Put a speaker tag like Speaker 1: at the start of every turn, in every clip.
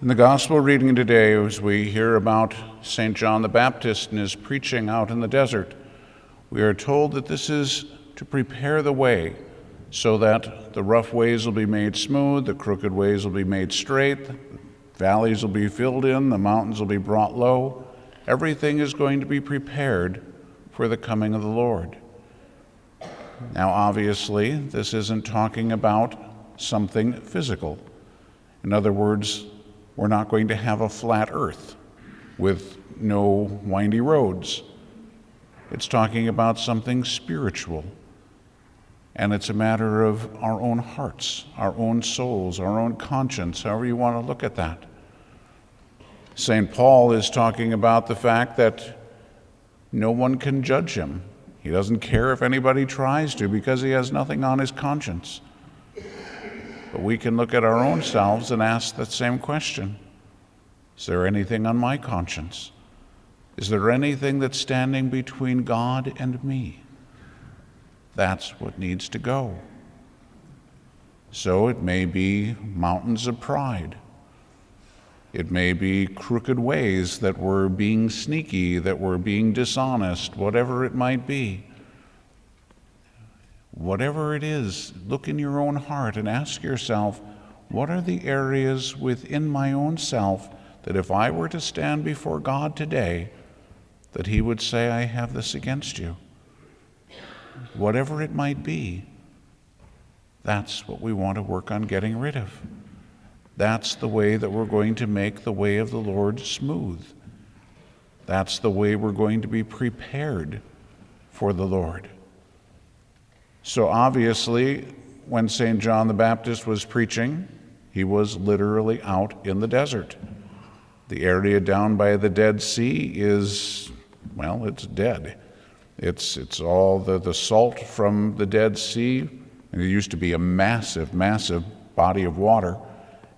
Speaker 1: In the gospel reading today, as we hear about St. John the Baptist and his preaching out in the desert, we are told that this is to prepare the way so that the rough ways will be made smooth, the crooked ways will be made straight, the valleys will be filled in, the mountains will be brought low. Everything is going to be prepared for the coming of the Lord. Now, obviously, this isn't talking about something physical. In other words, we're not going to have a flat earth with no windy roads. It's talking about something spiritual. And it's a matter of our own hearts, our own souls, our own conscience, however you want to look at that. St. Paul is talking about the fact that no one can judge him. He doesn't care if anybody tries to because he has nothing on his conscience. But we can look at our own selves and ask that same question. Is there anything on my conscience? Is there anything that's standing between God and me? That's what needs to go. So it may be mountains of pride. It may be crooked ways that we're being sneaky, that we're being dishonest, whatever it might be. Whatever it is, look in your own heart and ask yourself, what are the areas within my own self that if I were to stand before God today, that he would say, I have this against you? Whatever it might be, that's what we want to work on getting rid of. That's the way that we're going to make the way of the Lord smooth. That's the way we're going to be prepared for the Lord. So obviously, when St. John the Baptist was preaching, he was literally out in the desert. The area down by the Dead Sea is, well, it's dead. It's all the salt from the Dead Sea. And it used to be a massive, massive body of water.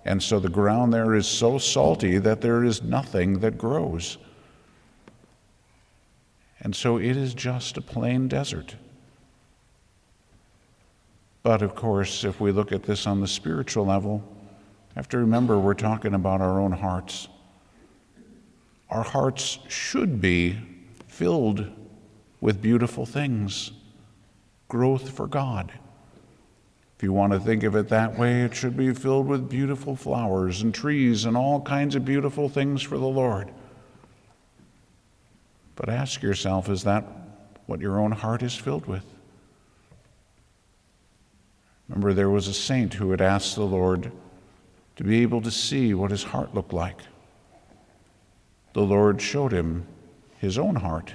Speaker 1: And so the ground there is so salty that there is nothing that grows. And so it is just a plain desert. But of course, if we look at this on the spiritual level, we have to remember we're talking about our own hearts. Our hearts should be filled with beautiful things, growth for God. If you want to think of it that way, it should be filled with beautiful flowers and trees and all kinds of beautiful things for the Lord. But ask yourself, is that what your own heart is filled with? Remember, there was a saint who had asked the Lord to be able to see what his heart looked like. The Lord showed him his own heart.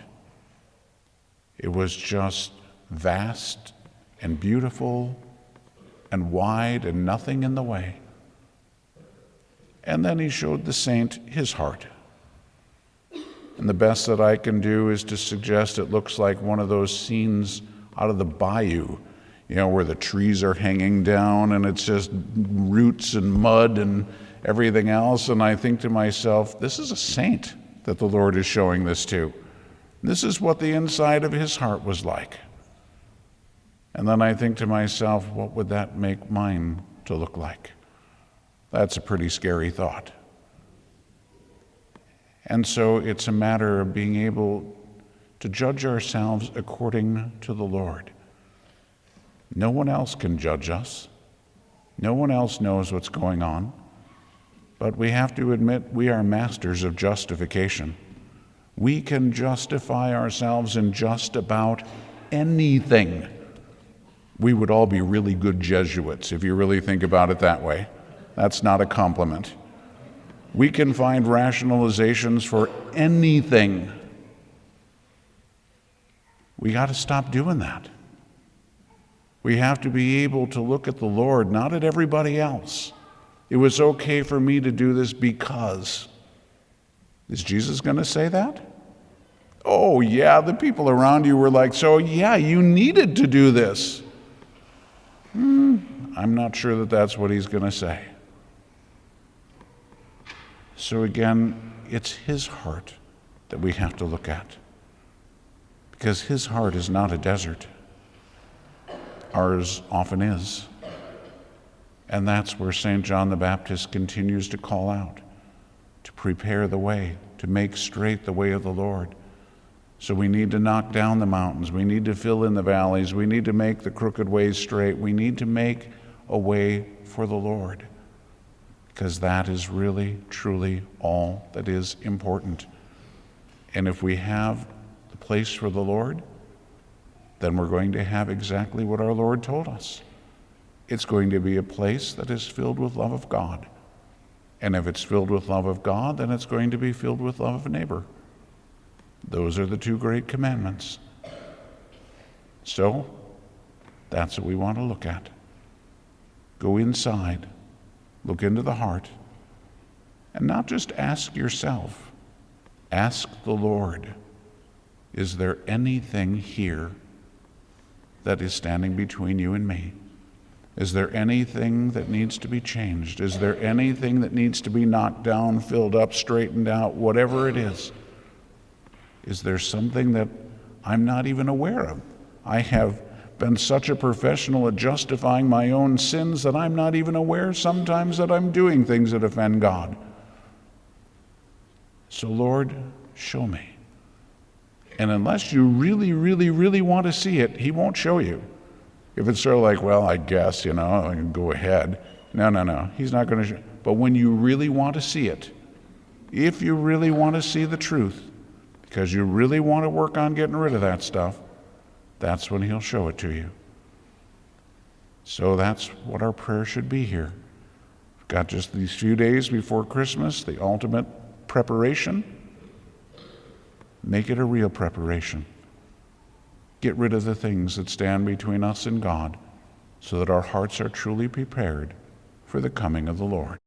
Speaker 1: It was just vast and beautiful and wide and nothing in the way. And then he showed the saint his heart. And the best that I can do is to suggest it looks like one of those scenes out of the bayou, where the trees are hanging down and it's just roots and mud and everything else. And I think to myself, this is a saint that the Lord is showing this to. This is what the inside of his heart was like. And then I think to myself, what would that make mine to look like? That's a pretty scary thought. And so it's a matter of being able to judge ourselves according to the Lord. No one else can judge us. No one else knows what's going on. But we have to admit we are masters of justification. We can justify ourselves in just about anything. We would all be really good Jesuits if you really think about it that way. That's not a compliment. We can find rationalizations for anything. We got to stop doing that. We have to be able to look at the Lord, not at everybody else. It was okay for me to do this because. Is Jesus going to say that? Oh, yeah, the people around you were like, so yeah, you needed to do this. I'm not sure that that's what he's going to say. So again, it's his heart that we have to look at. Because his heart is not a desert. Ours often is. And that's where St. John the Baptist continues to call out. to prepare the way, to make straight the way of the Lord. So we need to knock down the mountains. We need to fill in the valleys. We need to make the crooked ways straight. We need to make a way for the Lord, because that is really, truly all that is important. And if we have the place for the Lord, then we're going to have exactly what our Lord told us. It's going to be a place that is filled with love of God. And if it's filled with love of God, then it's going to be filled with love of neighbor. Those are the two great commandments. So, that's what we want to look at. Go inside, look into the heart, and not just ask yourself, ask the Lord, is there anything here that is standing between you and me? Is there anything that needs to be changed? Is there anything that needs to be knocked down, filled up, straightened out, whatever it is? Is there something that I'm not even aware of? I have been such a professional at justifying my own sins that I'm not even aware sometimes that I'm doing things that offend God. So Lord, show me. And unless you really, really, really want to see it, he won't show you. If it's sort of like, well, I guess, I can go ahead. No. He's not going to show. But when you really want to see it, if you really want to see the truth, because you really want to work on getting rid of that stuff, that's when he'll show it to you. So that's what our prayer should be here. We've got just these few days before Christmas, the ultimate preparation. Make it a real preparation. Get rid of the things that stand between us and God, so that our hearts are truly prepared for the coming of the Lord.